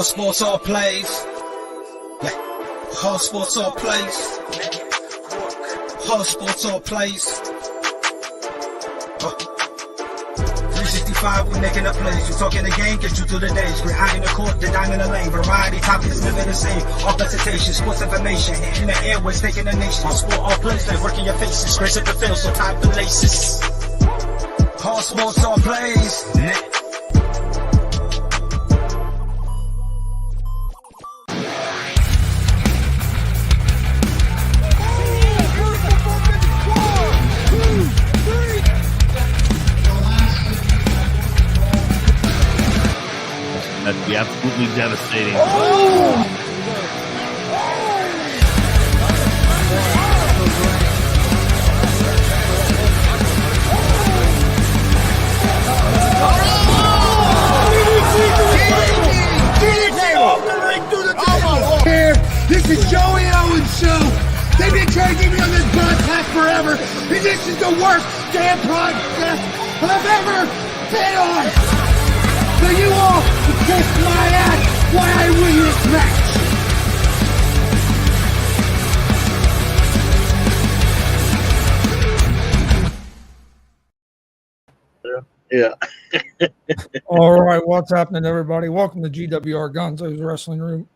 Hard sports all plays. Yeah. Hard sports all plays. Hard sports all plays. 365, we making a plays. You talking the game, get you through the days. We're high in the court, the dime in the lane. Variety topics living the same. All presentation, sports information. In the airways, taking the nation. Hard sport all plays, like working your faces. Grace at the field, so tie the laces. Hard sports all plays. That'd be absolutely devastating. This is Joey Owens' show. They've been trying to get me on this broadcast forever, and this is the worst damn broadcast I've ever been on. So you all can kiss my ass while I win this match. Yeah. All right, what's happening, everybody? Welcome to G.W.R. Gonzo's Wrestling Room.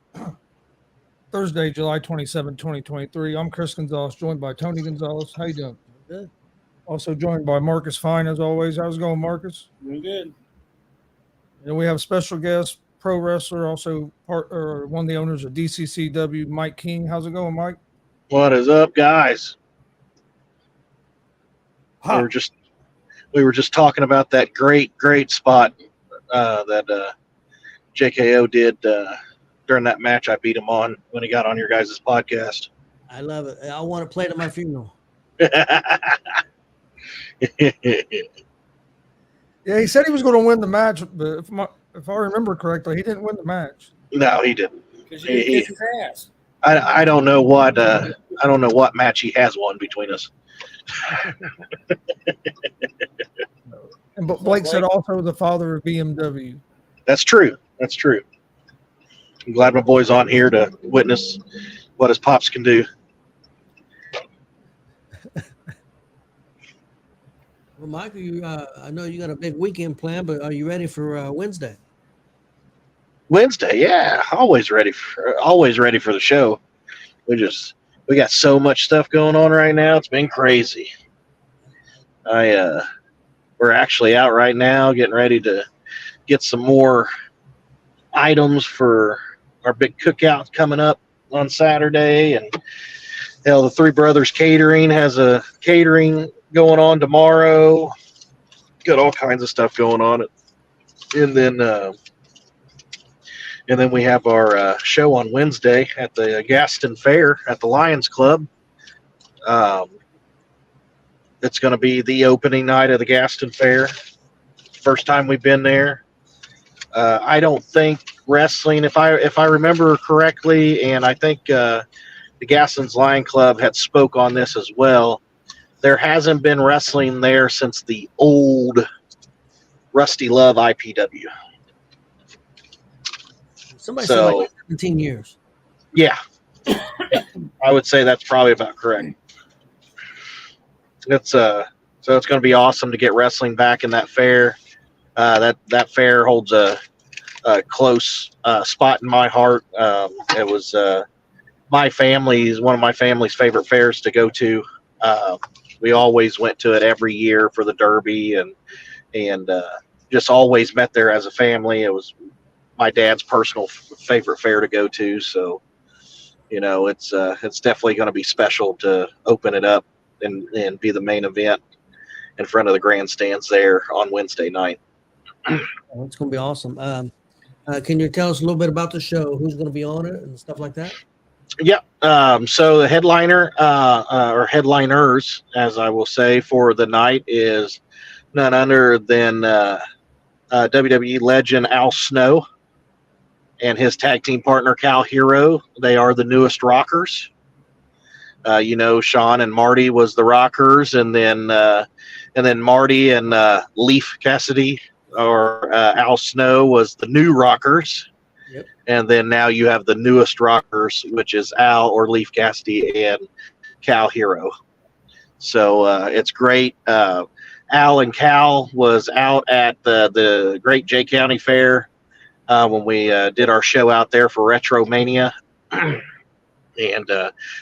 Thursday, July 27, 2023. I'm Chris Gonzalez, joined by Tony Gonzalez. How you doing? Good. Also joined by Marcus Fine, as always. How's it going, Marcus? Doing good. And we have a special guest, pro wrestler, also one of the owners of DCCW, Mike King. How's it going, Mike? What is up, guys? Huh. We were just talking about that great spot that JKO did during that match I beat him on when he got on your guys' podcast. I love it. I want to play it at my funeral. Yeah, he said he was going to win the match, but if I remember correctly, he didn't win the match. No, he didn't. Because you didn't kiss his ass. I don't know what match he has won between us. But Blake said also the father of BMW. That's true. I'm glad my boy's on here to witness what his pops can do. Well, Michael, I know you got a big weekend plan, but are you ready for Wednesday? Wednesday, yeah, always ready for the show. We got so much stuff going on right now. It's been crazy. We're actually out right now getting ready to get some more items for our big cookout coming up on Saturday. And hell, the Three Brothers Catering has a catering going on tomorrow. Got all kinds of stuff going on. And then we have our show on Wednesday at the Gaston Fair at the Lions Club. It's going to be the opening night of the Gaston Fair. First time we've been there. I don't think wrestling, if I remember correctly, and I think the Gaston's Lion Club had spoke on this as well. There hasn't been wrestling there since the old Rusty Love IPW. Somebody said like 17 years. Yeah. I would say that's probably about correct. So it's going to be awesome to get wrestling back in that fair. That fair holds a close spot in my heart. It was one of my family's favorite fairs to go to. We always went to it every year for the Derby and just always met there as a family. It was my dad's personal favorite fair to go to. So, it's definitely going to be special to open it up and be the main event in front of the grandstands there on Wednesday night. Oh, it's going to be awesome. Can you tell us a little bit about the show? Who's going to be on it and stuff like that? Yeah. So the headliner or headliners, as I will say, for the night is none other than WWE legend Al Snow and his tag team partner Cal Herro. They are the newest Rockers. Sean and Marty was the Rockers, and then Marty and Leaf Cassidy or Al Snow was the new Rockers. Yep. And then now you have the newest rockers, which is Al or Leaf Cassidy and Cal Herro. So it's great. Al and Cal was out at the Great J County Fair when we did our show out there for Retro Mania. And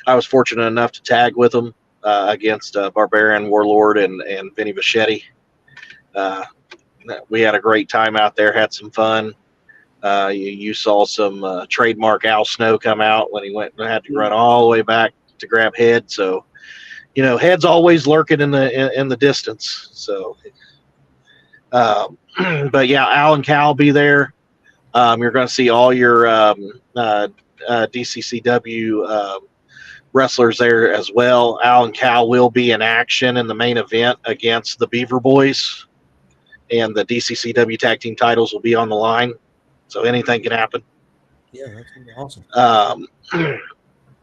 I was fortunate enough to tag with them against Barbarian Warlord and Vinny Bichetti. We had a great time out there, had some fun. You saw some trademark Al Snow come out when he went and had to run all the way back to grab Head. So, Head's always lurking in the distance. So, but yeah, Al and Cal be there. You're going to see all your DCCW wrestlers there as well. Al and Cal will be in action in the main event against the Beaver Boys, and the DCCW tag team titles will be on the line. So anything can happen. Yeah, that's gonna be awesome.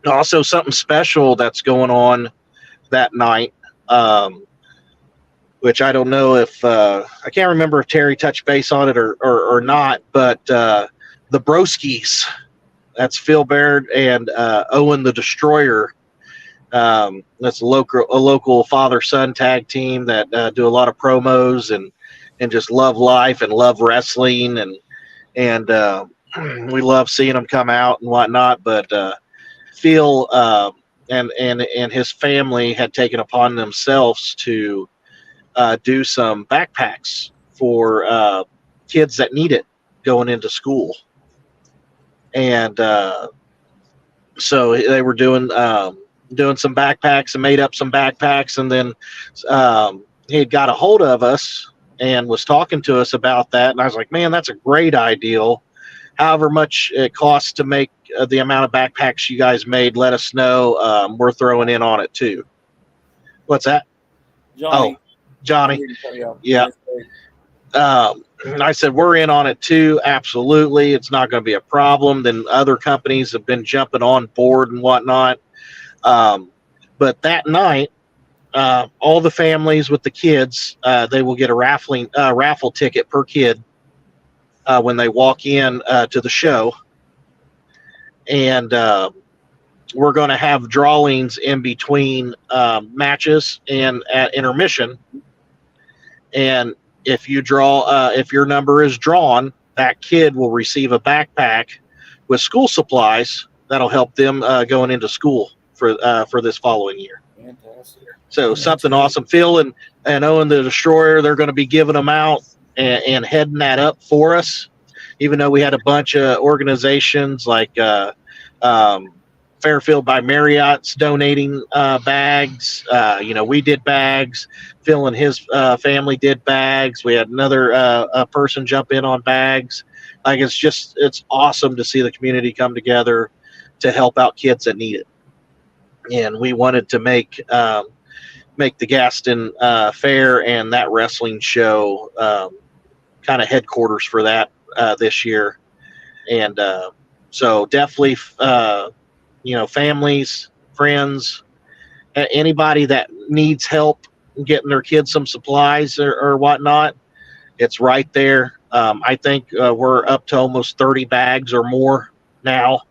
Also, something special that's going on that night, which I don't know if I can't remember if Terry touched base on it or not, but the Broskies, that's Phil Baird and Owen the Destroyer. That's a local father-son tag team that do a lot of promos and just love life and love wrestling, and we love seeing them come out and whatnot. But Phil and his family had taken upon themselves to do some backpacks for kids that need it going into school. And so they were doing some backpacks and made up some backpacks. And then he had got a hold of us and was talking to us about that. And I was like, man, that's a great idea. However much it costs to make the amount of backpacks you guys made, let us know. We're throwing in on it too. What's that? Johnny. Oh, Johnny. Yeah. I said, we're in on it too. Absolutely. It's not going to be a problem. Then other companies have been jumping on board and whatnot. But that night, all the families with the kids, they will get a raffle ticket per kid when they walk in to the show. And we're going to have drawings in between matches and at intermission. And if you if your number is drawn, that kid will receive a backpack with school supplies that'll help them going into school for this following year. Fantastic. So something awesome. Phil and Owen the Destroyer, they're going to be giving them out and heading that up for us. Even though we had a bunch of organizations like Fairfield by Marriott's donating bags. We did bags. Phil and his family did bags. We had another person jump in on bags. Like, it's awesome to see the community come together to help out kids that need it. And we wanted to make the Gaston Fair and that wrestling show kind of headquarters for that this year. And so definitely, families, friends, anybody that needs help getting their kids some supplies or whatnot, it's right there. I think we're up to almost 30 bags or more now.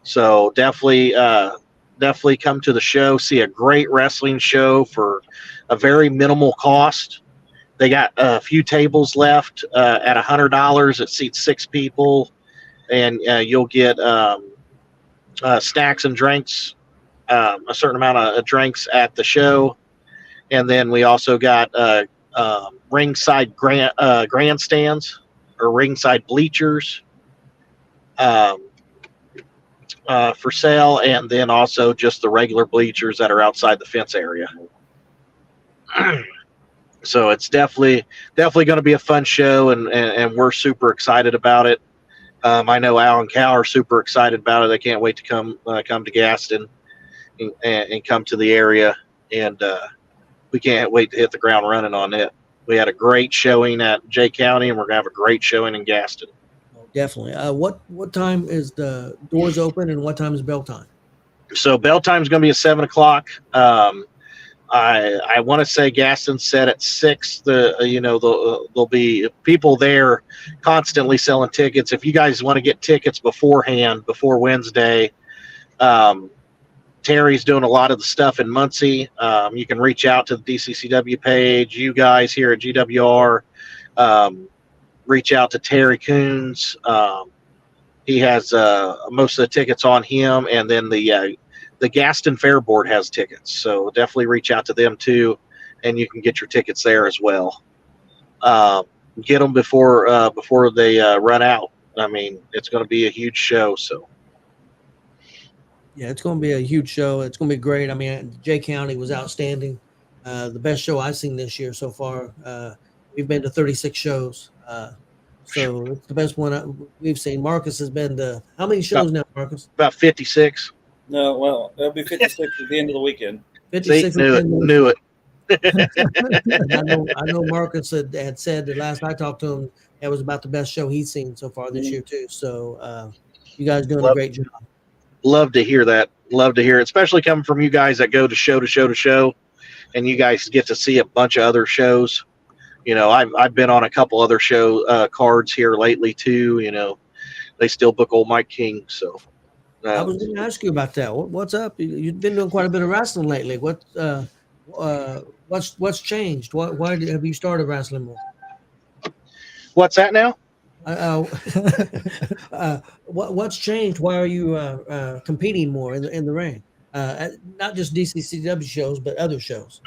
So definitely come to the show, see a great wrestling show for a very minimal cost. They got a few tables left at $100. It seats 6 people, and you'll get snacks and drinks, a certain amount of drinks at the show. And then we also got ringside grandstands or ringside bleachers for sale, and then also just the regular bleachers that are outside the fence area. So it's definitely going to be a fun show, and we're super excited about it. I know Al and Cal are super excited about it. They can't wait to come to Gaston and come to the area, and we can't wait to hit the ground running on it. We had a great showing at J County, and we're gonna have a great showing in Gaston. Definitely. What time is the doors open, and what time is bell time? So bell time is going to be at 7:00. I want to say Gaston said at 6. There'll be people there constantly selling tickets. If you guys want to get tickets beforehand, before Wednesday, Terry's doing a lot of the stuff in Muncie. You can reach out to the DCCW page. You guys here at G.W.R. Reach out to Terry Coons. He has most of the tickets on him, and then the Gaston Fair Board has tickets. So definitely reach out to them too, and you can get your tickets there as well. Get them before they run out. I mean, it's going to be a huge show. So. Yeah, it's going to be a huge show. It's going to be great. I mean, Jay County was outstanding. The best show I've seen this year so far. We've been to 36 shows. So it's the best one we've seen. Marcus has been to how many shows now, Marcus? About 56. No, well, it'll be 56 at the end of the weekend. 56. Knew it. I know Marcus had said that last I talked to him, that was about the best show he's seen so far this year too. So you guys doing a great job. Love to hear that. Love to hear it, especially coming from you guys that go to show, and you guys get to see a bunch of other shows. You know, I've been on a couple other show cards here lately too. You know, they still book old Mike King. So I was going to ask you about that. What's up? You've been doing quite a bit of wrestling lately. What's changed? Why have you started wrestling more? What's that now? What's changed? Why are you competing more in the ring? Not just DCCW shows, but other shows.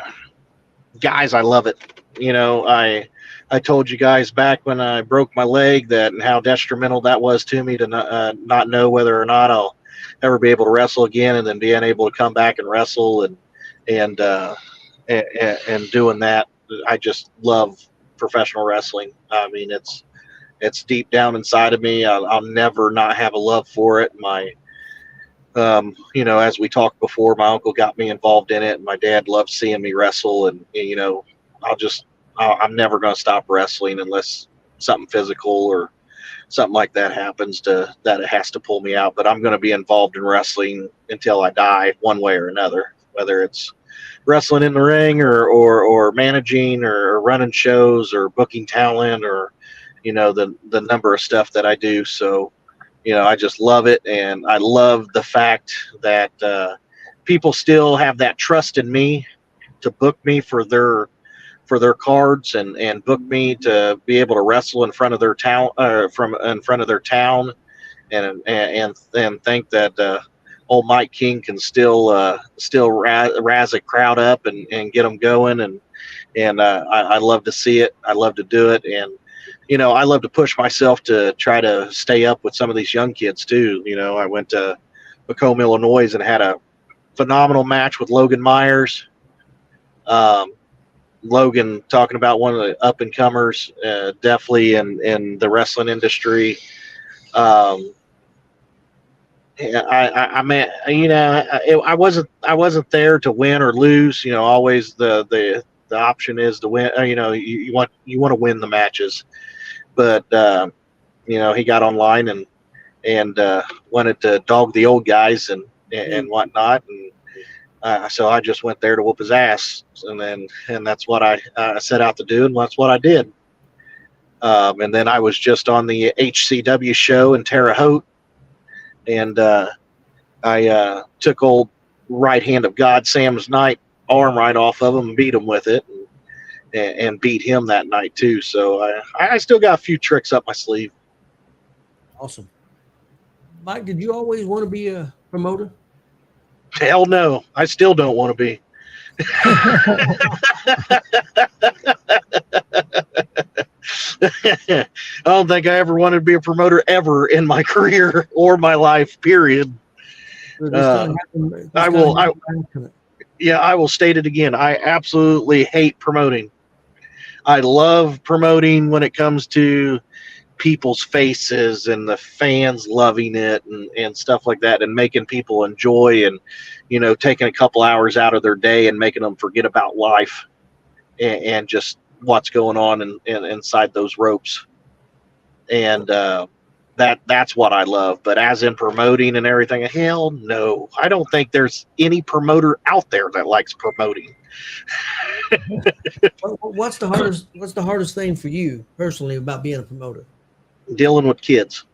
Guys, I love it. You know, I told you guys back when I broke my leg that and how detrimental that was to me to not know whether or not I'll ever be able to wrestle again, and then being able to come back and wrestle and doing that. I just love professional wrestling. I mean, it's deep down inside of me. I'll never not have a love for it. My, you know, as we talked before, my uncle got me involved in it, and my dad loved seeing me wrestle. And you know, I'm never going to stop wrestling unless something physical or something like that happens that it has to pull me out. But I'm going to be involved in wrestling until I die, one way or another, whether it's wrestling in the ring or managing or running shows or booking talent or, you know, the number of stuff that I do. So, you know, I just love it. And I love the fact that people still have that trust in me to book me for their cards and book me to be able to wrestle in front of their town, in front of their town, and think that old Mike King can still razz a crowd up and get them going, and I love to see it. I love to do it, and you know, I love to push myself to try to stay up with some of these young kids too. You know, I went to Macomb, Illinois, and had a phenomenal match with Logan Myers. Logan, talking about one of the up and comers, definitely in the wrestling industry. I mean, you know, I wasn't there to win or lose. You know, always the option is to win. You know, you want to win the matches, but you know, he got online and wanted to dog the old guys and whatnot, and so I just went there to whoop his ass, and that's what I set out to do, and that's what I did. And then I was just on the HCW show in Terre Haute, and I took old right hand of God, Sam's Knight, arm right off of him and beat him with it, and beat him that night too. So I still got a few tricks up my sleeve. Awesome. Mike, did you always want to be a promoter? Hell no, I still don't want to be. I don't think I ever wanted to be a promoter ever in my career or my life, period. I will state it again. I absolutely hate promoting. I love promoting when it comes to people's faces and the fans loving it and stuff like that, and making people enjoy, and, you know, taking a couple hours out of their day and making them forget about life and just what's going on inside those ropes. And that's what I love. But as in promoting and everything, hell no. I don't think there's any promoter out there that likes promoting. What's the hardest thing for you personally about being a promoter? Dealing with kids.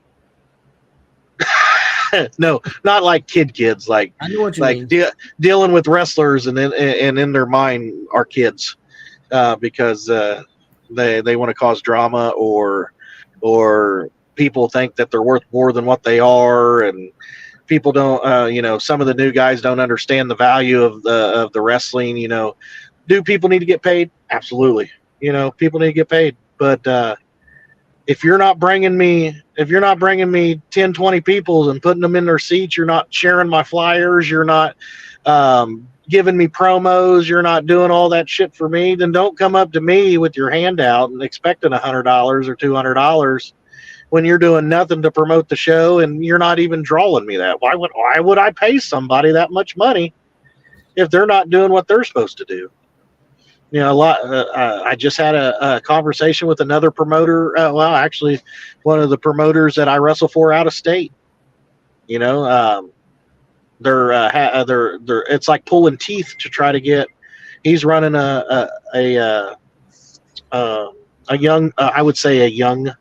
No, not like kids. Like I know what you mean. Dealing with wrestlers and in their mind are kids, because they want to cause drama, or people think that they're worth more than what they are, and people don't. Some of the new guys don't understand the value of the wrestling. Do people need to get paid? Absolutely. People need to get paid, but if you're not bringing me 10, 20 people and putting them in their seats, you're not sharing my flyers, you're not giving me promos, you're not doing all that shit for me, then don't come up to me with your hand out and expecting $100 or $200 when you're doing nothing to promote the show and you're not even drawing me that. Why would I pay somebody that much money if they're not doing what they're supposed to do? I just had a conversation with another promoter. Actually, one of the promoters that I wrestle for out of state. They're it's like pulling teeth to try to get. He's running a young, I would say a young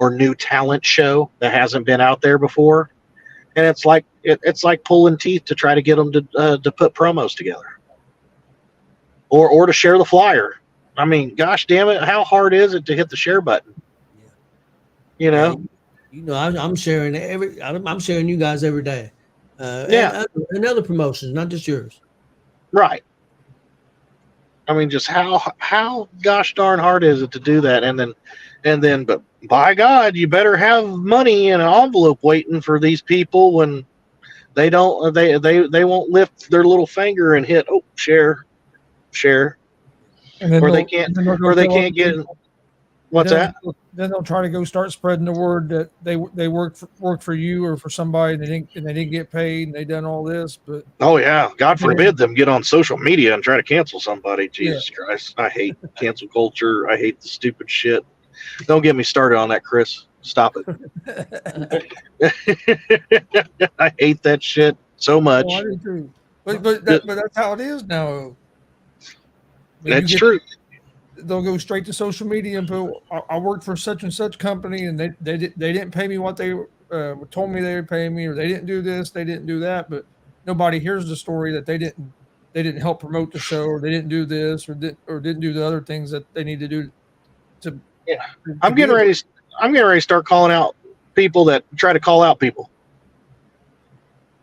or new talent show that hasn't been out there before, and it's like pulling teeth to try to get them to put promos together. Or to share the flyer. I mean, gosh damn it, how hard is it to hit the share button? I'm sharing I'm sharing you guys every day. And other promotions, not just yours. Right. I mean, just how gosh darn hard is it to do that? And then, but by God, you better have money in an envelope waiting for these people when they won't lift their little finger and hit share, or they can't get. What's that? Then they'll try to go start spreading the word that they work for you or for somebody and they didn't get paid and they done all this. But oh yeah, God forbid them get on social media and try to cancel somebody. Jesus Christ, I hate cancel culture. I hate the stupid shit. Don't get me started on that, Chris. Stop it. I hate that shit so much. Oh, I do too. But that's how it is now. That's true. They'll go straight to social media and put, I worked for such and such company and they didn't pay me what they told me they would pay me, or they didn't do this, they didn't do that, but nobody hears the story that they didn't help promote the show, or they didn't do this, or didn't do the other things that they need to do. I'm getting ready to start calling out people that try to call out people.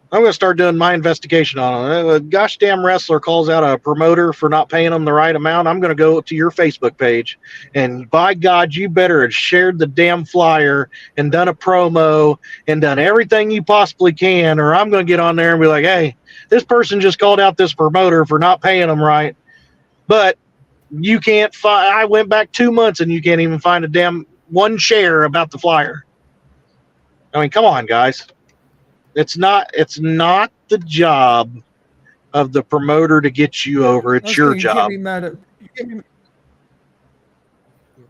I'm going to start doing my investigation on them. A gosh damn wrestler calls out a promoter for not paying them the right amount. I'm going to go to your Facebook page, and by God, you better have shared the damn flyer and done a promo and done everything you possibly can, or I'm going to get on there and be like, hey, this person just called out this promoter for not paying them right, but you can't find. I went back 2 months and you can't even find a damn one share about the flyer. I mean, come on, guys. It's not the job of the promoter to get you over. It's your job. Can't be mad at,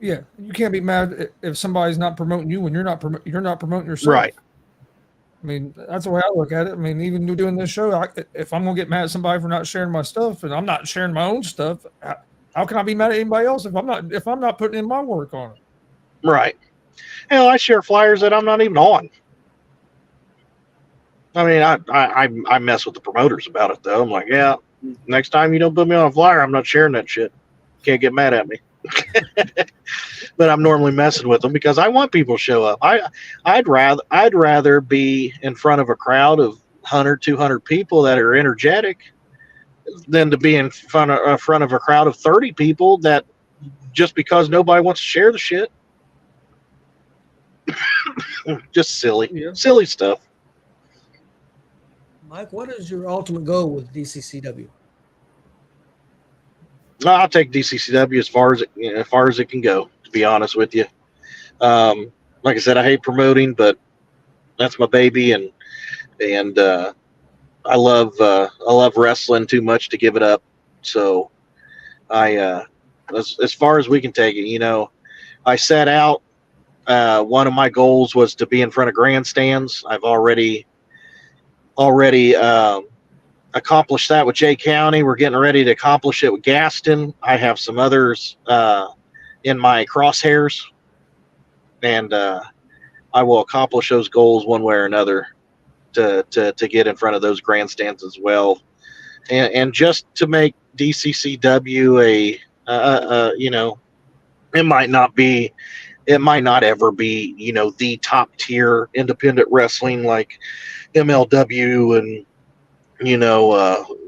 you can't be mad if somebody's not promoting you when you're not promoting yourself. Right. I mean, that's the way I look at it. I mean, even doing this show, if I'm gonna get mad at somebody for not sharing my stuff, and I'm not sharing my own stuff, how can I be mad at anybody else if I'm not putting in my work on it? Right. Hell, I share flyers that I'm not even on. I mean, I mess with the promoters about it, though. I'm like, yeah, next time you don't put me on a flyer, I'm not sharing that shit. Can't get mad at me. But I'm normally messing with them because I want people to show up. I'd rather be in front of a crowd of 100, 200 people that are energetic than to be in front of a crowd of 30 people that just because nobody wants to share the shit. Just silly stuff. Mike, what is your ultimate goal with DCCW? I'll take DCCW as far as it can go, to be honest with you. Like I said, I hate promoting, but that's my baby, and I love wrestling too much to give it up. So as far as we can take it, I set out One of my goals was to be in front of grandstands. I've already accomplished that with Jay County. We're getting ready to accomplish it with Gaston. I have some others in my crosshairs, and I will accomplish those goals one way or another to get in front of those grandstands as well, and just to make DCCW it might not ever be the top tier independent wrestling like MLW and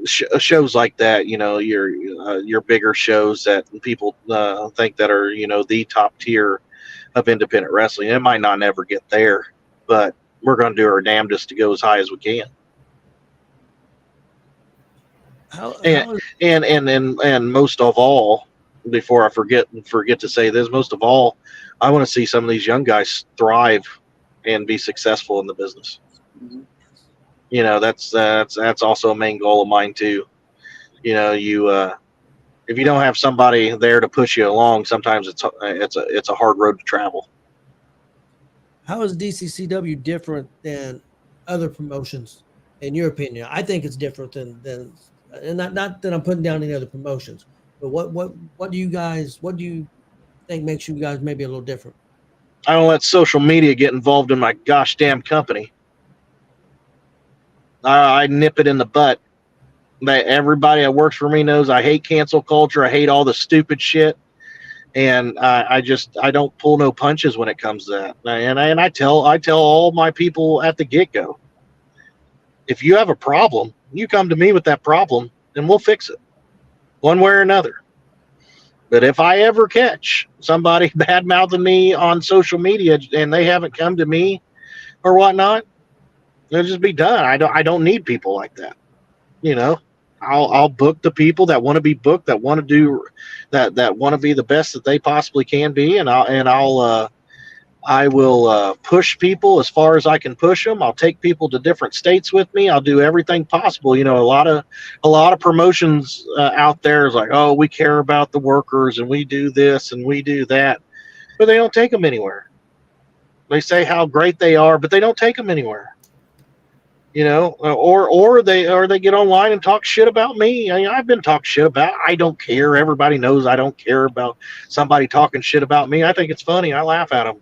shows like that, your bigger shows that people think that are the top tier of independent wrestling. It might not ever get there, but we're going to do our damnedest to go as high as we can. And most of all, before I forget to say this, most of all, I want to see some of these young guys thrive and be successful in the business. Mhm. That's also a main goal of mine too. If you don't have somebody there to push you along, sometimes it's a hard road to travel. How is DCCW different than other promotions, in your opinion? I think it's different than and not that I'm putting down any other promotions, but what do you think makes you guys maybe a little different? I don't let social media get involved in my gosh damn company. I nip it in the butt. Everybody that works for me knows I hate cancel culture. I hate all the stupid shit, and I don't pull no punches when it comes to that. And I tell all my people at the get-go, if you have a problem, you come to me with that problem, and we'll fix it one way or another. But if I ever catch somebody bad mouthing me on social media and they haven't come to me or whatnot, it'll just be done. I don't need people like that. I'll book the people that want to be booked, that want to do that want to be the best that they possibly can be, and I will push people as far as I can push them. I'll take people to different states with me. I'll do everything possible. A lot of promotions out there is like, oh, we care about the workers and we do this and we do that, but they don't take them anywhere. They say how great they are, but they don't take them anywhere. Or they get online and talk shit about me. I've been talked shit about. I don't care. Everybody knows I don't care about somebody talking shit about me. I think it's funny. I laugh at them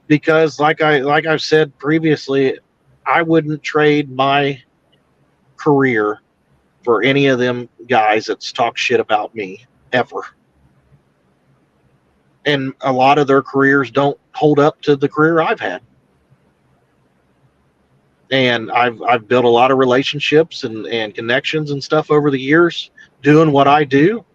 because, like I've said previously, I wouldn't trade my career for any of them guys that's talk shit about me ever. And a lot of their careers don't hold up to the career I've had. And I've built a lot of relationships and connections and stuff over the years doing what I do,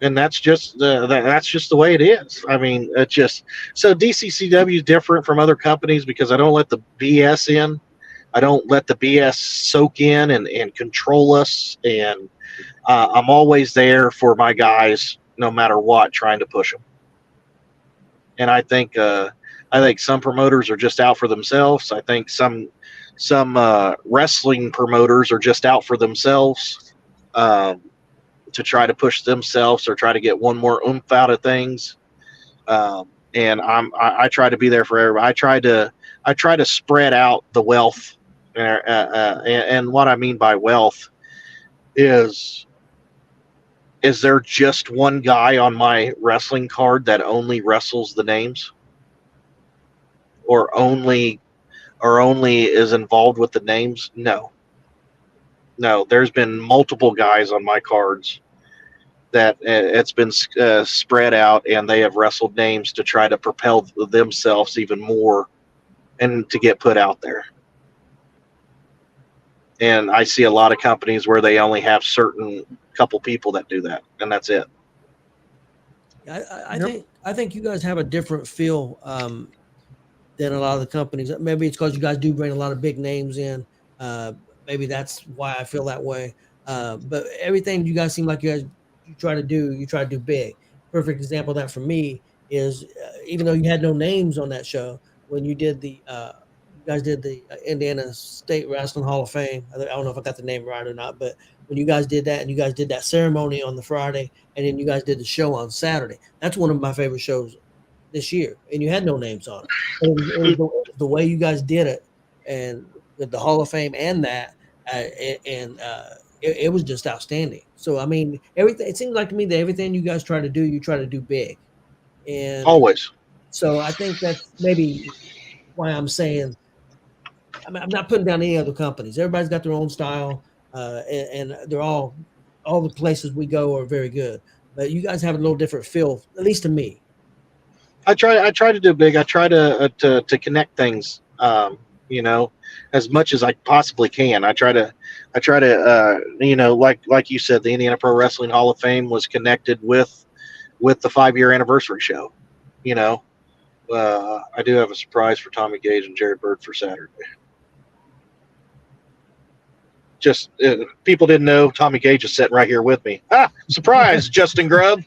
and that's just the way it is. I mean, it's just so DCCW is different from other companies because I don't let the BS in. I don't let the BS soak in and control us, and I'm always there for my guys no matter what, trying to push them. And I think some promoters are just out for themselves. I think some wrestling promoters are just out for themselves to try to push themselves or try to get one more oomph out of things. And I try to be there for everybody. I try to spread out the wealth. And what I mean by wealth is there just one guy on my wrestling card that only wrestles the names or only is involved with the names? No, there's been multiple guys on my cards that it's been spread out, and they have wrestled names to try to propel themselves even more and to get put out there. And I see a lot of companies where they only have certain couple people that do that, and that's it. I think you guys have a different feel than a lot of the companies. Maybe it's because you guys do bring a lot of big names in. Maybe that's why I feel that way. But everything you guys seem like you try to do big. Perfect example of that for me is even though you had no names on that show, when you did you guys did the Indiana State Wrestling Hall of Fame. I don't know if I got the name right or not, but when you guys did that and you guys did that ceremony on the Friday and then you guys did the show on Saturday, that's one of my favorite shows this year, and you had no names on it. It was the way you guys did it, and with the Hall of Fame and that, it was just outstanding. So I mean, everything. It seems like to me that everything you guys try to do, you try to do big, and Always. so I think that's maybe why I'm saying I'm not putting down any other companies. Everybody's got their own style, and they're all the places we go are very good. But you guys have a little different feel, at least to me. I try to do big. I try to connect things, as much as I possibly can. I try to, like you said, the Indiana Pro Wrestling Hall of Fame was connected with the 5-year anniversary show. I do have a surprise for Tommy Gage and Jared Bird for Saturday. Just people didn't know Tommy Gage is sitting right here with me. Surprise, Justin Grubb.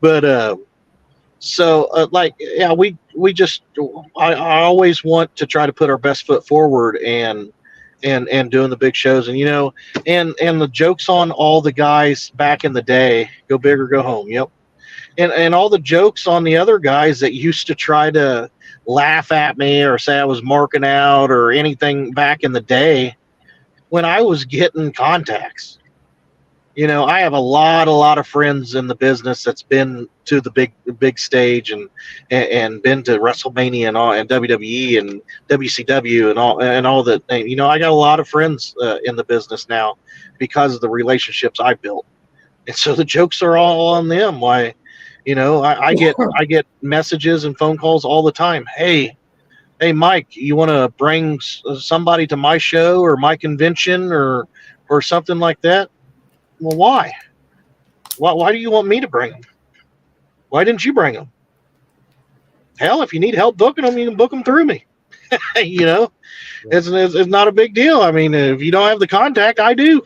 But we just I always want to try to put our best foot forward and doing the big shows, and the jokes on all the guys back in the day, go big or go home. Yep. And all the jokes on the other guys that used to try to laugh at me or say I was marking out or anything back in the day when I was getting contacts. I have a lot of friends in the business that's been to the big stage and been to WrestleMania and all, and WWE and WCW and all that. I got a lot of friends in the business now because of the relationships I built, and so the jokes are all on them. Why, I get messages and phone calls all the time. Hey, Mike, you want to bring somebody to my show or my convention or something like that? Well, why? Why do you want me to bring them? Why didn't you bring them? Hell, if you need help booking them, you can book them through me. It's not a big deal. I mean, if you don't have the contact, I do.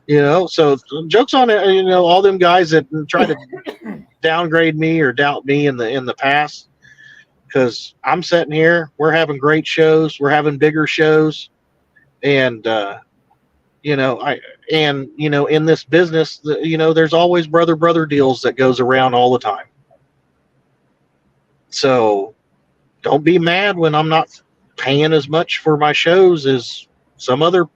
So jokes on it. All them guys that try to downgrade me or doubt me in the past, because I'm sitting here. We're having great shows. We're having bigger shows, and in this business, there's always brother deals that goes around all the time. So don't be mad when I'm not paying as much for my shows as some other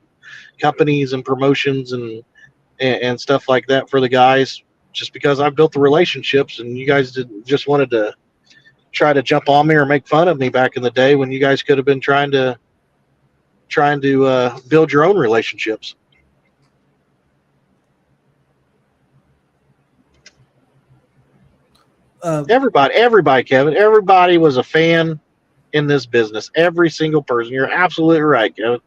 companies and promotions and stuff like that for the guys, just because I've built the relationships, and you guys just wanted to try to jump on me or make fun of me back in the day when you guys could have been trying to build your own relationships. Everybody, Kevin, everybody was a fan in this business. Every single person. You're absolutely right, Kevin.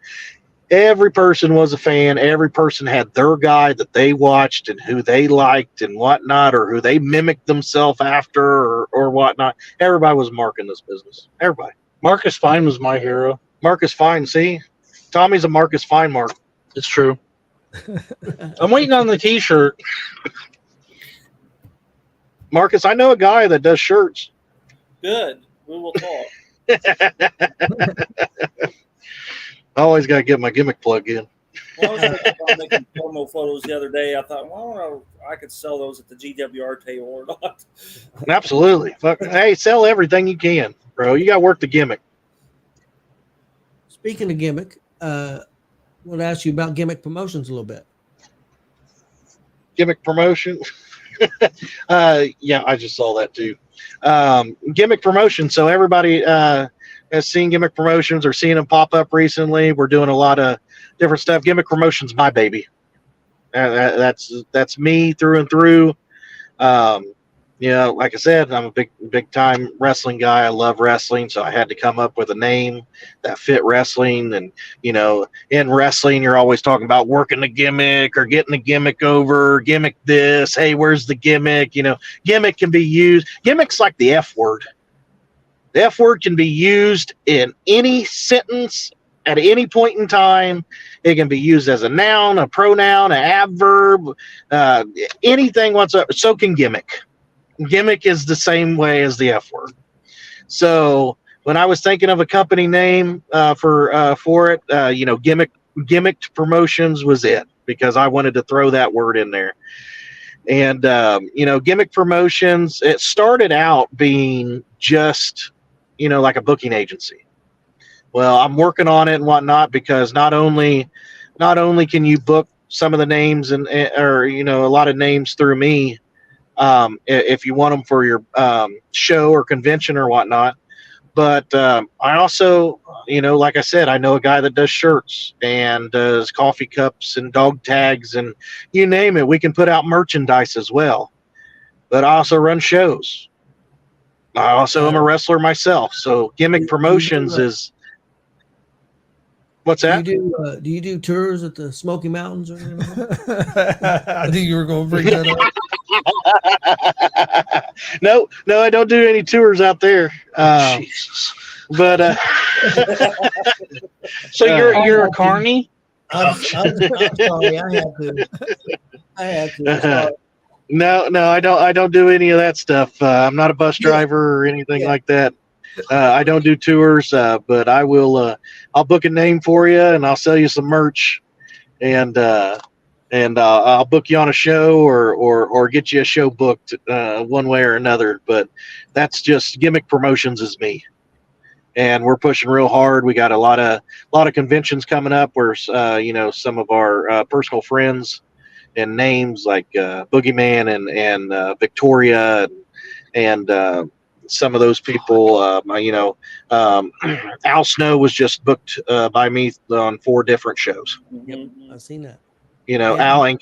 Every person was a fan. Every person had their guy that they watched and who they liked and whatnot, or who they mimicked themselves after or whatnot. Everybody was marking this business. Everybody. Marcus Fine was my hero. Marcus Fine, see? Tommy's a Marcus Fine mark. It's true. I'm waiting on the t-shirt. Marcus, I know a guy that does shirts. Good. We will talk. I always got to get my gimmick plug in. Well, I was thinking about making promo photos the other day. I thought, well, I could sell those at the G.W.R. table or not. Absolutely. Hey, sell everything you can, bro. You got to work the gimmick. Speaking of gimmick, I want to ask you about gimmick promotions a little bit. Gimmick promotion? Yeah, I just saw that too. Gimmick promotion. So everybody has seen gimmick promotions or seen them pop up recently. We're doing a lot of different stuff. Gimmick promotion's my baby. That's me through and through. Like I said, I'm a big time wrestling guy. I love wrestling, so I had to come up with a name that fit wrestling. And in wrestling, you're always talking about working the gimmick or getting the gimmick over. Gimmick this. Hey, where's the gimmick? Gimmick can be used. Gimmick's like the F word. The F word can be used in any sentence at any point in time. It can be used as a noun, a pronoun, an adverb, anything whatsoever. So can gimmick. Gimmick is the same way as the F word. So when I was thinking of a company name for it, Gimmicked Promotions was it. because I wanted to throw that word in there. And, Gimmick Promotions, it started out being just, like a booking agency. Well, I'm working on it and whatnot, because not only can you book some of the names or a lot of names through me, if you want them for your show or convention or whatnot, but I also, like I said, I know a guy that does shirts and does coffee cups and dog tags and you name it. We can put out merchandise as well. But I also run shows. I also am a wrestler myself. So Gimmick Promotions is. What's that? Do you do tours at the Smoky Mountains or anything? I think you were going to bring that up. No, I don't do any tours out there. Jesus. But so you're a carny? I'm sorry, I had to. Sorry. No, I don't do any of that stuff. I'm not a bus driver or anything like that. I don't do tours, but I will. I'll book a name for you, and I'll sell you some merch, and I'll book you on a show or get you a show booked one way or another. But that's just Gimmick Promotions is me, and we're pushing real hard. We got a lot of conventions coming up where some of our personal friends and names like Boogeyman and Victoria and some of those people, Al Snow was just booked by me on 4 different shows. Yep, I've seen that. Al and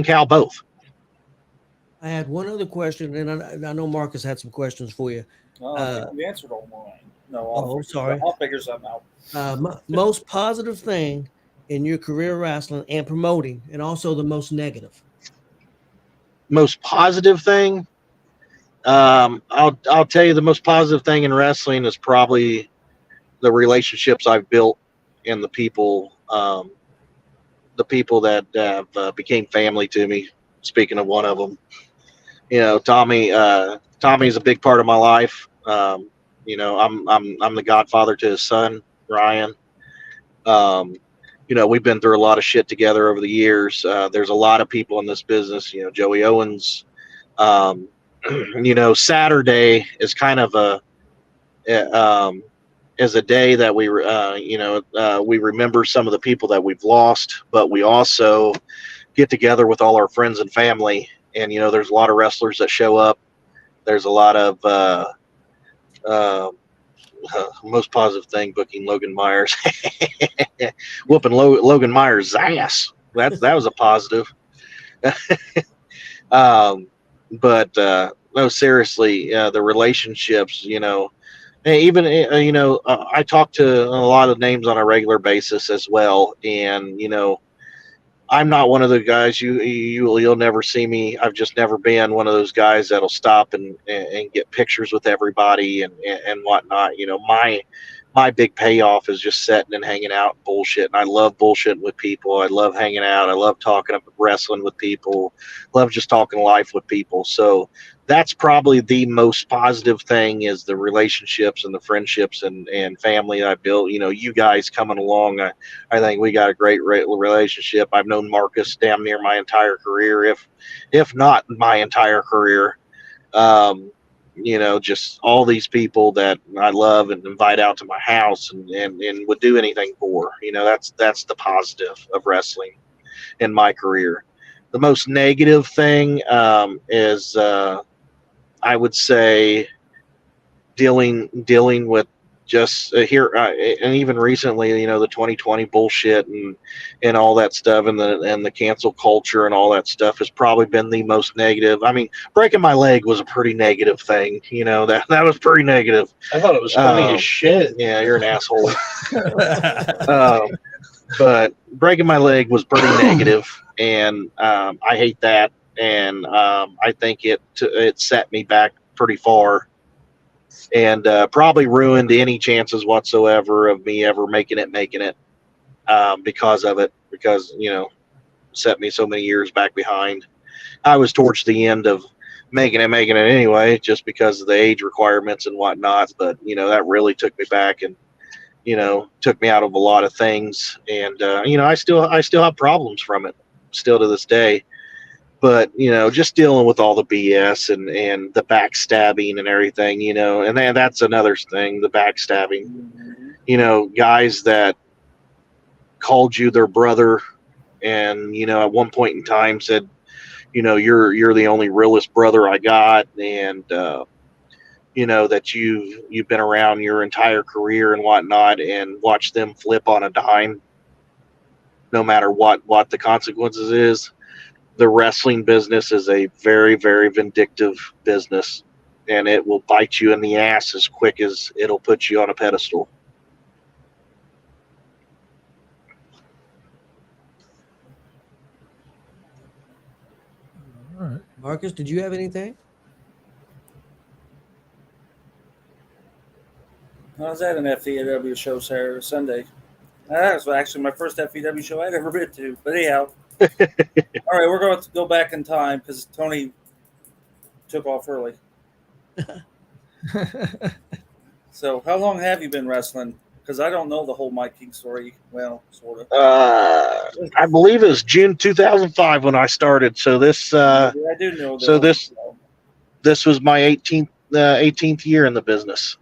Cal both. I had one other question, and I know Marcus had some questions for you. I think we answered all mine. No, sorry. I'll figure something out. Most positive thing in your career wrestling and promoting, and also the most negative. Most positive thing. I'll tell you the most positive thing in wrestling is probably the relationships I've built and the people that have became family to me. Speaking of one of them, Tommy's a big part of my life. I'm the godfather to his son, Ryan. We've been through a lot of shit together over the years. There's a lot of people in this business, Joey Owens. Saturday is kind of a day that we remember some of the people that we've lost, but we also get together with all our friends and family. And, there's a lot of wrestlers that show up. There's a lot of, most positive thing, booking Logan Myers, whooping Logan Myers' ass. That was a positive. But no, seriously, the relationships, I talk to a lot of names on a regular basis as well. And, I'm not one of the guys you'll never see me. I've just never been one of those guys that'll stop and get pictures with everybody and whatnot. My big payoff is just sitting and hanging out and bullshit. And I love bullshitting with people. I love hanging out. I love talking wrestling with people. Love just talking life with people. So that's probably the most positive thing is the relationships and the friendships and family I built. You guys coming along. I think we got a great relationship. I've known Marcus damn near my entire career, if not my entire career. Just all these people that I love and invite out to my house and would do anything for. That's the positive of wrestling in my career. The most negative thing is I would say dealing with just here and even recently, the 2020 bullshit and all that stuff and the cancel culture and all that stuff has probably been the most negative. I mean, breaking my leg was a pretty negative thing. That was pretty negative. I thought it was funny as shit. Yeah, you're an asshole. But breaking my leg was pretty negative, and I hate that. And I think it set me back pretty far. And probably ruined any chances whatsoever of me ever making it because of it, because set me so many years back behind. I was towards the end of making it anyway, just because of the age requirements and whatnot. But that really took me back and took me out of a lot of things. And I still have problems from it. still to this day. But, just dealing with all the BS and the backstabbing and everything, and then that's another thing, the backstabbing, guys that called you their brother and, at one point in time said, you're the only realest brother I got. And, that you've been around your entire career and whatnot, and watch them flip on a dime, no matter what the consequences is. The wrestling business is a very, very vindictive business, and it will bite you in the ass as quick as it'll put you on a pedestal. All right. Marcus, did you have anything? I was at an FEW show Sunday. That was actually my first FEW show I'd ever been to. But anyhow, all right, we're going to go back in time because Tony took off early. So, how long have you been wrestling? Because I don't know the whole Mike King story. Well, sort of. I believe it was June 2005 when I started. So this, I do know. So this was my 18th year in the business.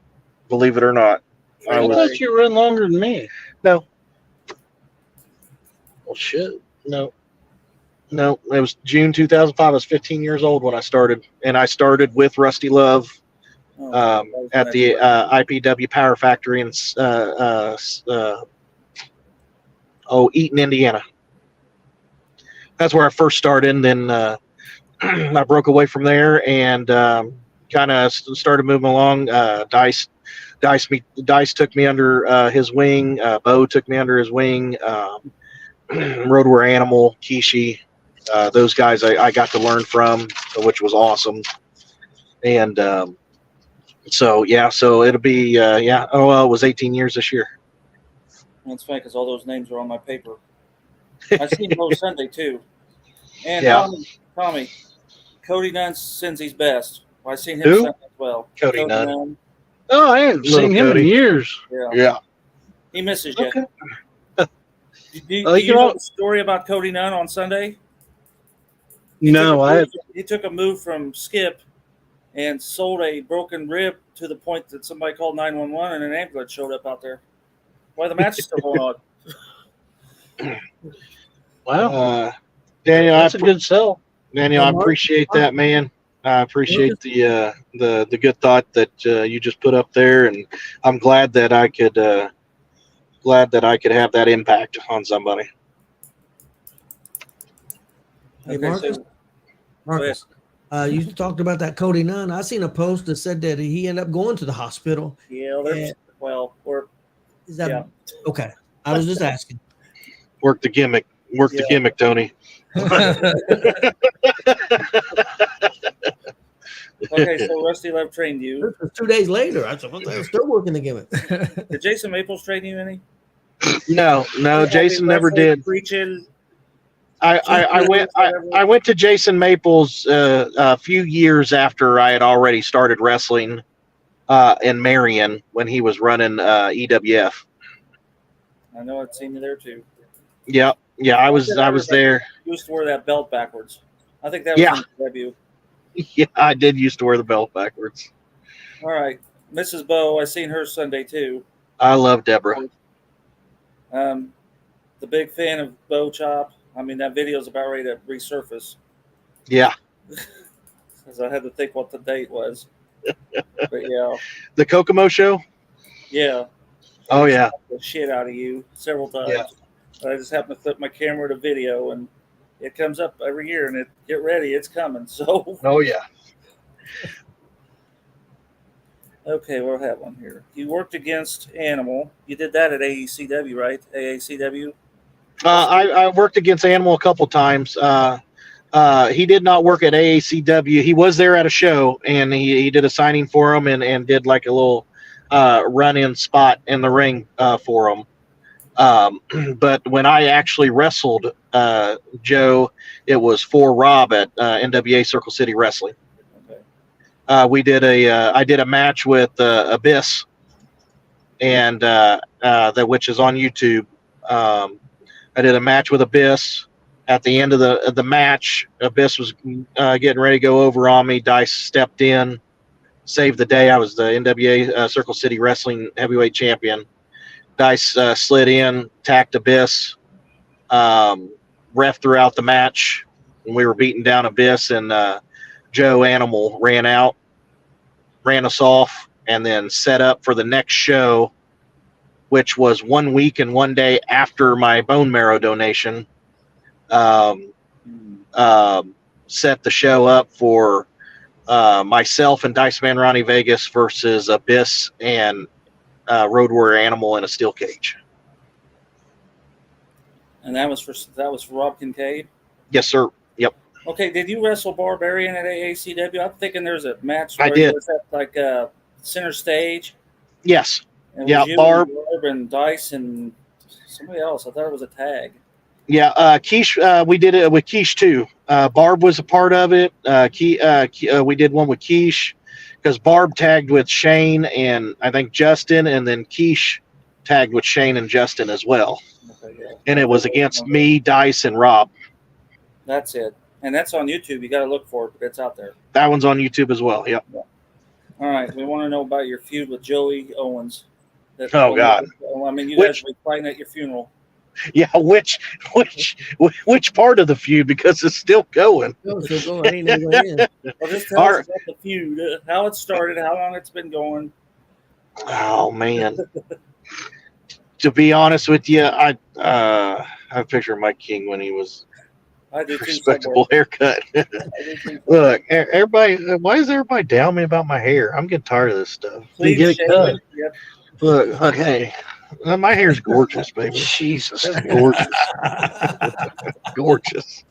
Believe it or not. I thought you run longer than me. No. Well, shit. No. It was June 2005. I was 15 years old when I started, and I started with Rusty Love at the IPW Power Factory in Eaton, Indiana. That's where I first started, and then I broke away from there and kind of started moving along. Dice took me under his wing. Bo took me under his wing. Road War Animal, Kishi, those guys I got to learn from, which was awesome. And so it'll be it was 18 years this year. That's funny because all those names are on my paper. I've seen Mo Sunday too. And Yeah. Tommy, Cody Nunn sends his best. Well, I've seen him Who? Sunday as well. Cody Nunn. Oh, I haven't Little seen him in Cody. years. Yeah. He misses you. Okay. Do you know the story about Cody Nunn on Sunday? He took a move from Skip and sold a broken rib to the point that somebody called 911 and an ambulance showed up out there. Why the match is still going on? Wow. Daniel, That's a good sell. Daniel, I appreciate that, man. I appreciate the good thought that you just put up there, and I'm glad that I could have that impact on somebody. Hey, Okay, Marcus. so- Marcus, you talked about that Cody Nunn. I seen a post that said that he ended up going to the hospital. Yeah, Is that Yeah. okay? I was just asking. Work the gimmick, Tony. okay, so Rusty Love trained you. This was 2 days later. I said, "What the hell? Still working the gimmick." Did Jason Maples train you any? No, Jason never did. Preaching. I went to Jason Maples a few years after I had already started wrestling in Marion when he was running EWF. I know I'd seen you there too. Yeah, I was there. You used to wear that belt backwards. I think that was in W. Yeah, I did used to wear the belt backwards. All right, Mrs. Bo, I seen her Sunday too. I love Deborah. The big fan of Bo Chop. I mean, that video's about ready to resurface. Yeah. Because I had to think what the date was. But yeah. The Kokomo show? Yeah. Oh, yeah. The shit out of you several times. Yeah. I just happened to flip my camera to video, and it comes up every year, and get ready, it's coming. So. Oh, yeah. Okay, we'll have one here. You worked against Animal. You did that at AECW, right? AACW? I worked against Animal a couple times. He did not work at AACW. He was there at a show, and he did a signing for him and did like a little run-in spot in the ring for him. But when I actually wrestled Joe, it was for Rob at NWA Circle City Wrestling. Okay. I did a match with Abyss, and which is on YouTube. I did a match with Abyss, At the end of the match, Abyss was getting ready to go over on me. Dice stepped in, saved the day. I was the NWA Circle City Wrestling Heavyweight Champion. Dice slid in, attacked Abyss, ref throughout the match, and we were beating down Abyss, and Joe Animal ran out, ran us off, and then set up for the next show, which was 1 week and 1 day after my bone marrow donation. Set the show up for myself and Dice Man Ronnie Vegas versus Abyss and Road Warrior Animal in a steel cage. And that was for Rob Kincaid? Yes, sir. Yep. Okay, did you wrestle Barbarian at AACW? I'm thinking there's a match I where did. he was at like center stage. Yes. And Yeah, you Barb and Dice and somebody else. I thought it was a tag. Yeah, Quiche, we did it with Quiche too. Barb was a part of it. We did one with Quiche because Barb tagged with Shane and I think Justin, and then Quiche tagged with Shane and Justin as well. Okay, yeah. And it was against me, Dice, and Rob. That's it. And that's on YouTube. You got to look for it, but it's out there. That one's on YouTube as well. Yep. Yeah. All right. We want to know about your feud with Joey Owens. Oh, God. I mean, you guys were fighting at your funeral. Yeah, which part of the feud, because it's still going. Oh, still going. Ain't no way in. Well, just tell us about the feud, how it started, how long it's been going. Oh man. To be honest with you, I picture Mike King when he was respectable haircut. Look, everybody, why is everybody down me about my hair? I'm getting tired of this stuff. Please get it cut. Yep. Look, okay. My hair's gorgeous, baby. Jesus, gorgeous. Gorgeous.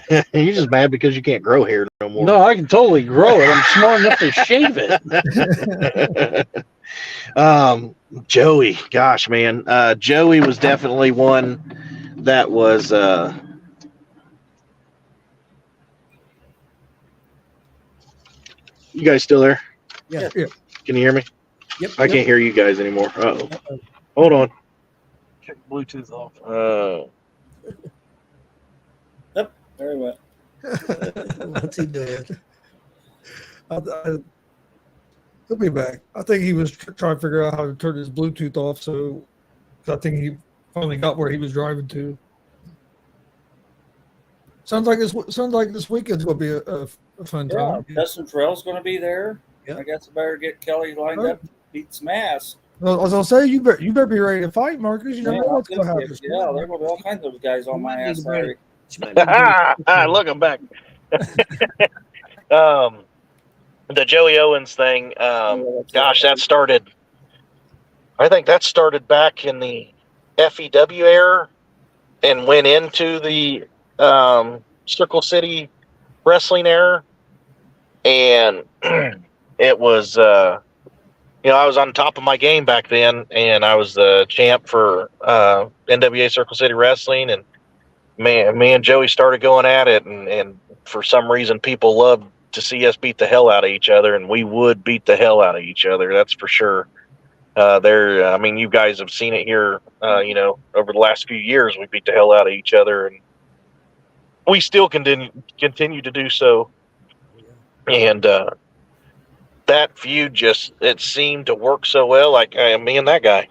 You're just mad because you can't grow hair no more. No, I can totally grow it. I'm smart enough to shave it. Joey, gosh, man. Joey was definitely one that was you guys still there? Yeah. Can you hear me? Yep. I can't hear you guys anymore. Uh-oh. Hold on. Check Bluetooth off. Yep. Very well. What's he doing? He'll be back. I think he was trying to figure out how to turn his Bluetooth off. So I think he finally got where he was driving to. Sounds like this weekend's going to be a fun time. Justin Terrell's going to be there. Yep. I guess I better get Kelly lined up to beat some ass. Well, I was going to say, you better be ready to fight, Marcus. You never know what's going to happen. Yeah, there will be all kinds of guys on my ass. Larry. Look, I'm back. The Joey Owens thing, gosh, that started, I think that started back in the FEW era and went into the Circle City Wrestling era. And it was, I was on top of my game back then, and I was the champ for NWA Circle City Wrestling. And me and Joey started going at it, and for some reason people loved to see us beat the hell out of each other, and we would beat the hell out of each other. That's for sure. You guys have seen it here, over the last few years, we beat the hell out of each other, and we still continue to do so. And that feud it seemed to work so well. Like me and that guy,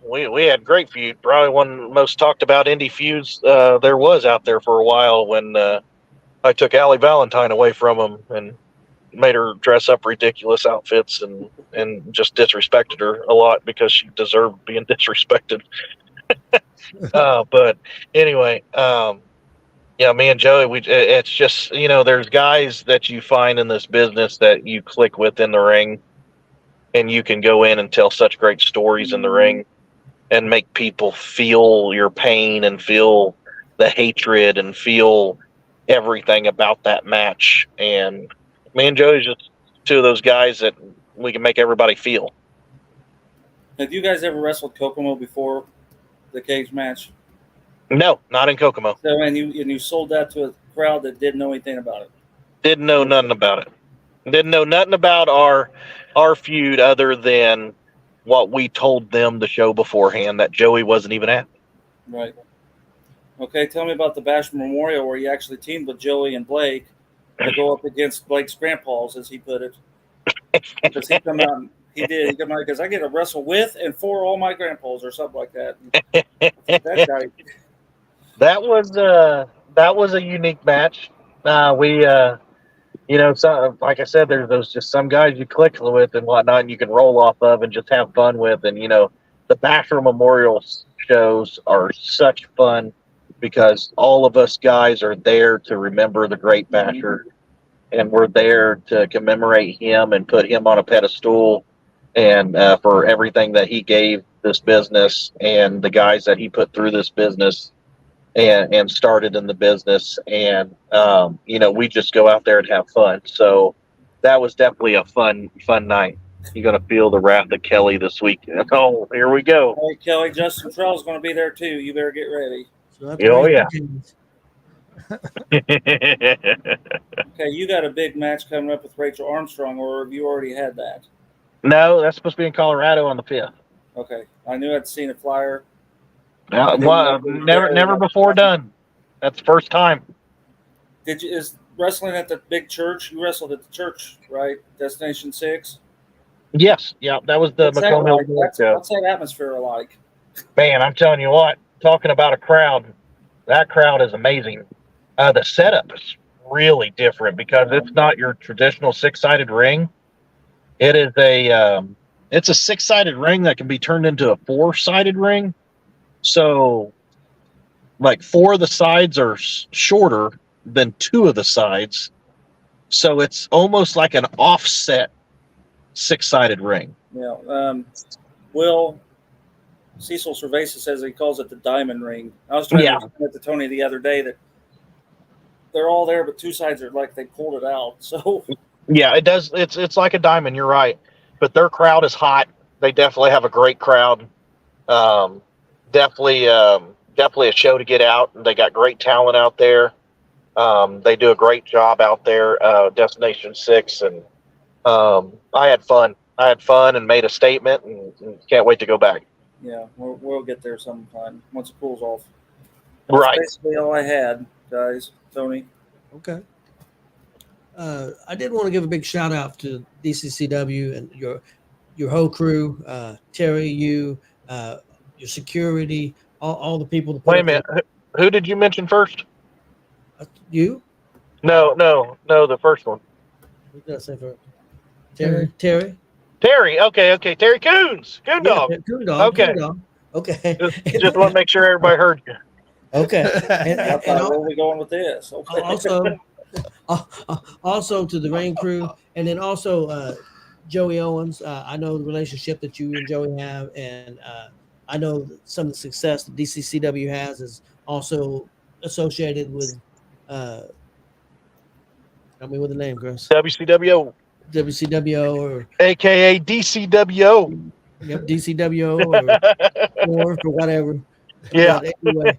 we had great feud. Probably one of the most talked about indie feuds there was out there for a while, when I took Allie Valentine away from him and made her dress up ridiculous outfits and just disrespected her a lot because she deserved being disrespected. But anyway, me and Joey, it's just, there's guys that you find in this business that you click with in the ring, and you can go in and tell such great stories in the ring and make people feel your pain and feel the hatred and feel everything about that match. And me and Joey's just two of those guys that we can make everybody feel. Have you guys ever wrestled Kokomo before the cage match? No, not in Kokomo. So, and you sold that to a crowd that didn't know anything about it. Didn't know nothing about it. Didn't know nothing about our feud other than what we told them the show beforehand that Joey wasn't even at. Right. Okay, tell me about the Bash Memorial where you actually teamed with Joey and Blake to go up against Blake's grandpas, as he put it. Because he come out and he did. He come out because I get to wrestle with and for all my grandpas or something like that. That guy. That was a unique match. So like I said, there's those just some guys you click with and whatnot, and you can roll off of and just have fun with. And the Basher Memorial shows are such fun because all of us guys are there to remember the great Basher, and we're there to commemorate him and put him on a pedestal, and for everything that he gave this business and the guys that he put through this business and started in the business. And we just go out there and have fun. So that was definitely a fun night. You're gonna feel the wrath of Kelly this weekend. Oh, here we go. Hey Kelly, Justin Trell's going to be there too. You better get ready. So that's Oh yeah. Okay, you got a big match coming up with Rachel Armstrong, or have you already had that? No, that's supposed to be in Colorado on the 5th. Okay, I knew I'd seen a flyer. Never before done. That's the first time. Is wrestling at the big church? You wrestled at the church, right? Destination 6. Yes, yeah, that was the Macomb Hill show. What's that atmosphere like? Man, I'm telling you what. Talking about a crowd, that crowd is amazing. The setup is really different because it's not your traditional 6-sided ring. It is it's a 6-sided ring that can be turned into a 4-sided ring. So, like 4 of the sides are shorter than 2 of the sides. So it's almost like an offset 6-sided ring. Yeah. Will Cecil Cerveza says he calls it the diamond ring. I was trying to explain it to Tony the other day that they're all there, but 2 sides are like they pulled it out. So yeah, it does. It's like a diamond. You're right, but their crowd is hot. They definitely have a great crowd. Definitely a show to get out. They got great talent out there. They do a great job out there. Destination 6, and I had fun. And made a statement, and can't wait to go back. Yeah, we'll get there sometime once it cools off. Right. That's basically all I had, guys. Tony. Okay. I did want to give a big shout out to DCCW and your whole crew, Terry, you, your security, all the people. That Wait a minute. Who did you mention first? You? No, the first one. Who did I say first? Terry. Terry. Okay. Terry Coons. Coon Dog. Coon Dog. Okay. Coon Dog. Okay. Just want to make sure everybody heard you. Okay. I thought, where are we going with this? Okay. Also to the Rain crew, and then also Joey Owens. I know the relationship that you and Joey have, and I know that some of the success that DCCW has is also associated with. Tell me what the name, Chris. WCW or AKA DCWO. Yep, DCWO or for whatever. Yeah. But anyway,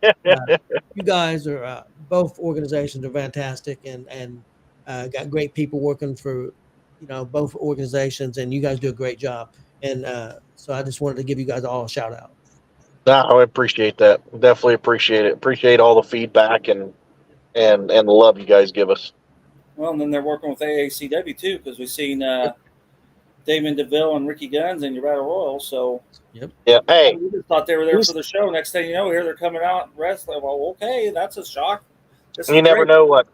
you guys are both organizations are fantastic and got great people working for both organizations, and you guys do a great job. And so I just wanted to give you guys all a shout out. I appreciate that. Definitely appreciate it. Appreciate all the feedback and the love you guys give us. Well, and then they're working with AACW too, because we've seen Damon DeVille and Ricky Guns in your Battle Royal. So, yep. Yeah. Hey, we just thought they were there for the show. Next thing you know, here they're coming out wrestling. Well, okay, that's a shock. You never know what's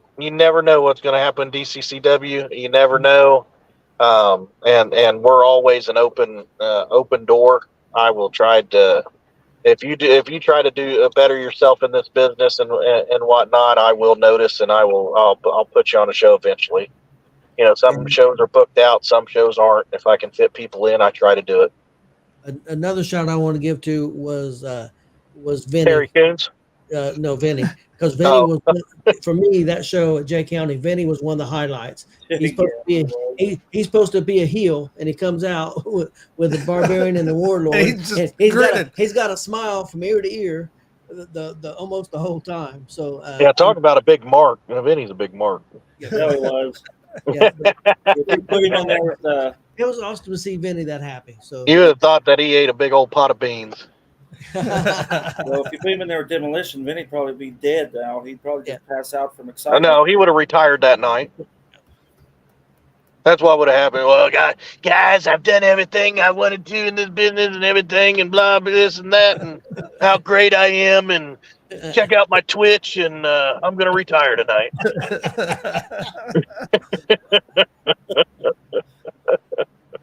going to happen. DCCW. You never know. And we're always an open door. I will try to. If you try to do better yourself in this business and whatnot, I will notice, and I'll put you on a show eventually. Some shows are booked out, some shows aren't. If I can fit people in, I try to do it. Another shout I want to give to was Vinny. Terry Coons. No, Vinny, because Vinny was for me that show at Jay County. Vinny was one of the highlights. He's supposed to be a heel, and he comes out with the Barbarian and the Warlord. He's got a smile from ear to ear, the almost the whole time. So talk about a big mark. Vinny's a big mark. Yeah, he was. Yeah, we put him on there with. It was awesome to see Vinny that happy. So you would have thought that he ate a big old pot of beans. Well, if you put him in there with demolition, Vinny'd probably be dead now. He'd probably just pass out from excitement. No, he would have retired that night. That's what would have happened. Well, guys, I've done everything I wanted to in this business and everything, and blah, blah, this and that, and how great I am, and check out my Twitch, and I'm going to retire tonight.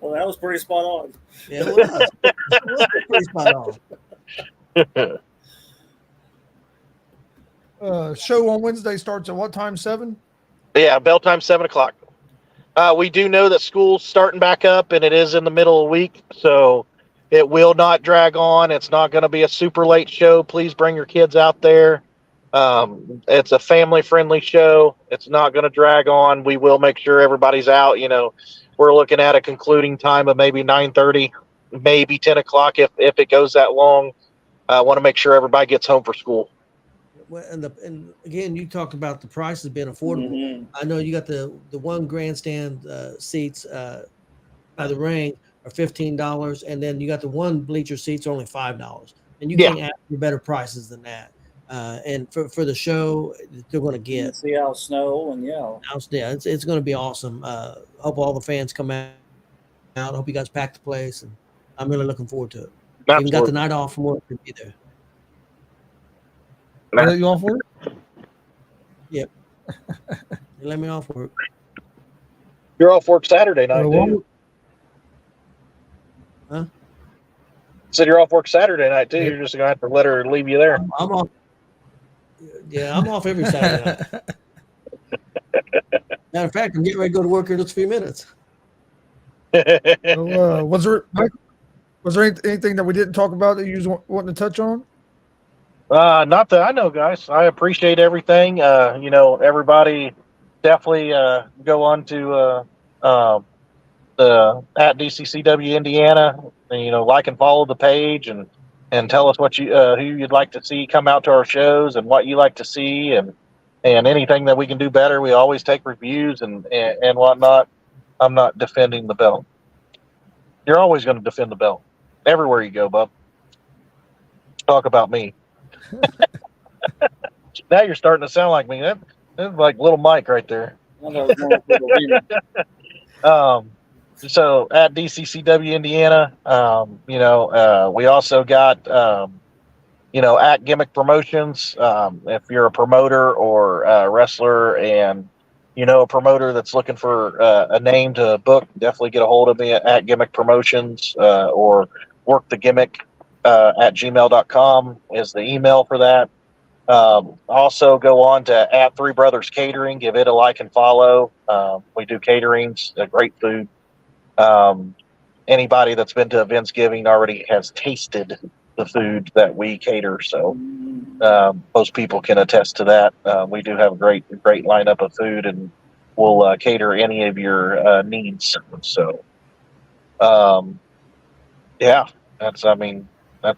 Well, that was pretty spot on. Yeah, it was. It was pretty spot on. Show on Wednesday starts at what time? 7? Yeah, bell time 7 o'clock. We do know that school's starting back up, and it is in the middle of the week, so it will not drag on. It's not going to be a super late show. Please bring your kids out there. It's a family-friendly show. It's not going to drag on. We will make sure everybody's out. We're looking at a concluding time of maybe 9:30, maybe 10 o'clock if it goes that long. I want to make sure everybody gets home for school. Well, and again, you talked about the prices being affordable. Mm-hmm. I know you got the one grandstand seats by the ring are $15, and then you got the one bleacher seats only $5, and you can't ask for better prices than that. And for the show, they're going to get Seattle snow and it's going to be awesome. Hope all the fans come out. Hope you guys pack the place, and I'm really looking forward to it. Even got the night off from work to be there. Are you off work? Yep. You let me off work. You're off work Saturday night, too. Huh? Said you're off work Saturday night, too. You're just going to have to let her leave you there. I'm off. Yeah, I'm off every Saturday night. Matter of fact, I'm getting ready to go to work here in just a few minutes. Was there anything that we didn't talk about that you was wanting to touch on? Not that I know, guys. I appreciate everything. Everybody definitely go on to the at DCCW Indiana. And, like and follow the page and tell us what who you'd like to see come out to our shows and what you like to see and anything that we can do better. We always take reviews and whatnot. I'm not defending the belt. You're always going to defend the belt everywhere you go, bub. Talk about me. Now you're starting to sound like me. That's like little Mike right there. So at DCCW Indiana, we also got, at Gimmick Promotions. If you're a promoter or a wrestler and, a promoter that's looking for a name to book, definitely get a hold of me at Gimmick Promotions or work the gimmick at gmail.com is the email for that. Also go on to at Three Brothers Catering, give it a like and follow. We do caterings, great food. Anybody that's been to Eventsgiving already has tasted the food that we cater. So, most people can attest to that. We do have a great lineup of food and we'll cater any of your needs. So, that's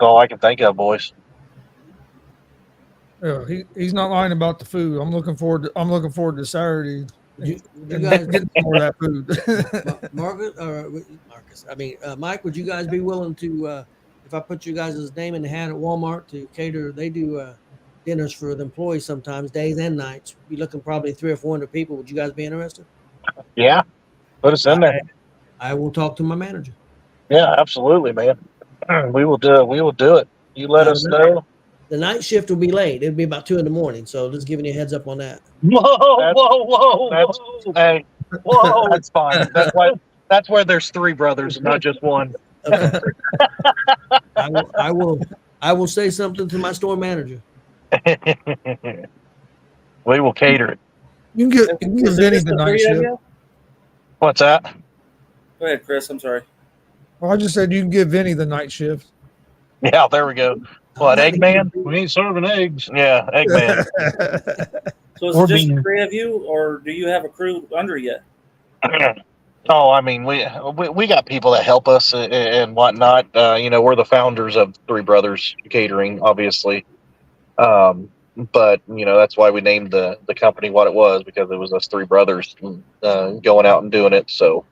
all I can think of, boys. Yeah, he's not lying about the food. I'm looking forward to Saturday. You guys get more of that food. Mike, would you guys be willing to, if I put you guys' name in the hat at Walmart to cater? They do dinners for the employees sometimes, days and nights. Be looking probably 300 or 400 people. Would you guys be interested? Yeah, put us in there. I will talk to my manager. Yeah, absolutely, man. We will do it. You let us know. The night shift will be late. It'll be about 2 a.m. So just giving you a heads up on that. Whoa! Hey, whoa! That's fine. That's where there's 3 brothers, not just one. Okay. I will say something to my store manager. We will cater it. You can get Vinny the night shift. What's that? Go ahead, Chris. I'm sorry. Well, I just said you can give Vinny the night shift. Yeah, there we go. What, Eggman? We ain't serving eggs. Yeah, Eggman. So is it just the 3 of you, or do you have a crew under you? Oh, we got people that help us and whatnot. We're the founders of Three Brothers Catering, obviously. But that's why we named the company what it was, because it was us 3 brothers going out and doing it. So,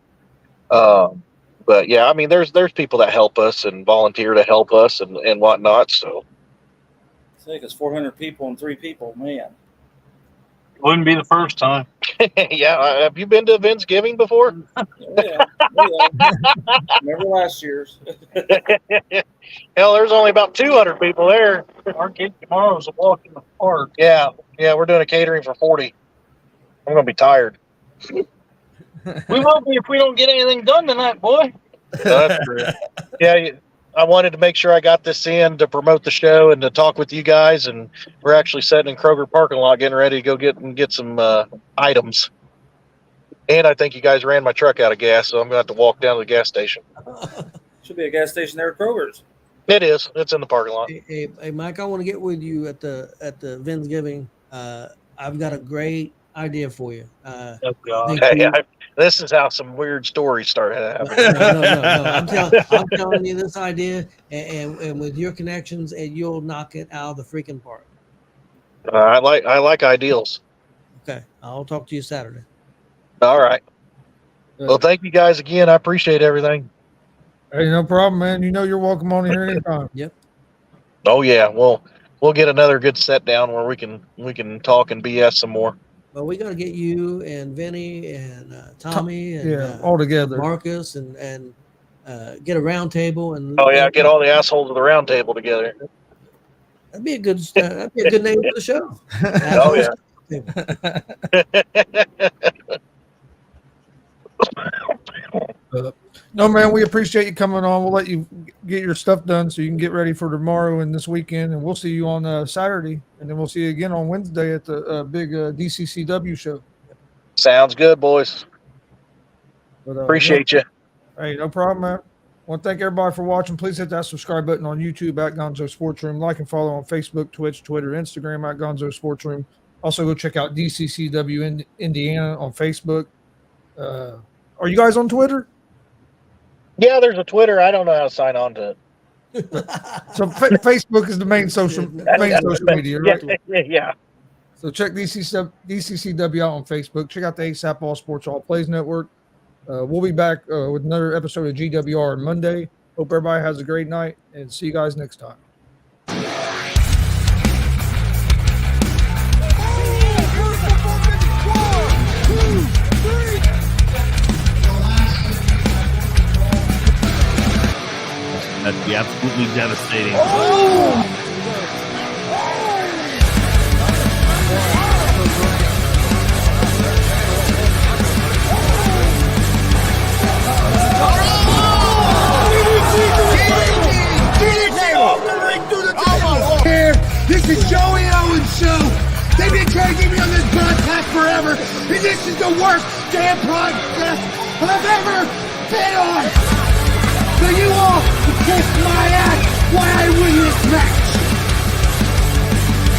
But yeah, I mean, there's people that help us and volunteer to help us and whatnot. So Take us 400 people and 3 people, man. Wouldn't be the first time. yeah, have you been to Thanksgiving before? Yeah. Remember last year's? Hell, there's only about 200 people there. Our gig tomorrow is a walk in the park. Yeah, we're doing a catering for 40. I'm gonna be tired. We won't be if we don't get anything done tonight, boy. That's true. Yeah, I wanted to make sure I got this in to promote the show and to talk with you guys. And we're actually sitting in Kroger parking lot getting ready to go get some items. And I think you guys ran my truck out of gas, so I'm gonna have to walk down to the gas station. Should be a gas station there at Kroger's. It is. It's in the parking lot. Hey, Mike, I want to get with you at the Thanksgiving. I've got a great idea for you. Oh, God. This is how some weird stories start happening. No. I'm telling you this idea, and with your connections, and you'll knock it out of the freaking park. I like ideals. Okay, I'll talk to you Saturday. All right. Well, thank you guys again. I appreciate everything. Hey, no problem, man. You know you're welcome on here anytime. Yep. Oh yeah, we'll get another good set down where we can talk and BS some more. Well, we got to get you and Vinny and Tommy and all together. Marcus and get a round table and Get all the assholes of the round table together. That'd be a good name for the show. Oh yeah. No, man, we appreciate you coming on. We'll let you get your stuff done so you can get ready for tomorrow and this weekend. And we'll see you on Saturday. And then we'll see you again on Wednesday at the big DCCW show. Sounds good, boys. But, appreciate you. Hey, no problem, man. I want to thank everybody for watching. Please hit that subscribe button on YouTube at Gonzo Sports Room. Like and follow on Facebook, Twitch, Twitter, Instagram at Gonzo Sports Room. Also, go check out DCCW in Indiana on Facebook. Are you guys on Twitter? Yeah, there's a Twitter. I don't know how to sign on to it. So Facebook is the main social media, right? Yeah. So check DCCW out on Facebook. Check out the ASAP All Sports All Plays Network. We'll be back with another episode of G.W.R. on Monday. Hope everybody has a great night, and see you guys next time. That'd be absolutely devastating. This is Joey Owens' show. They've been trying to get me on this broadcast forever, and this is the worst damn broadcast I've ever been on. So you all can kiss my ass.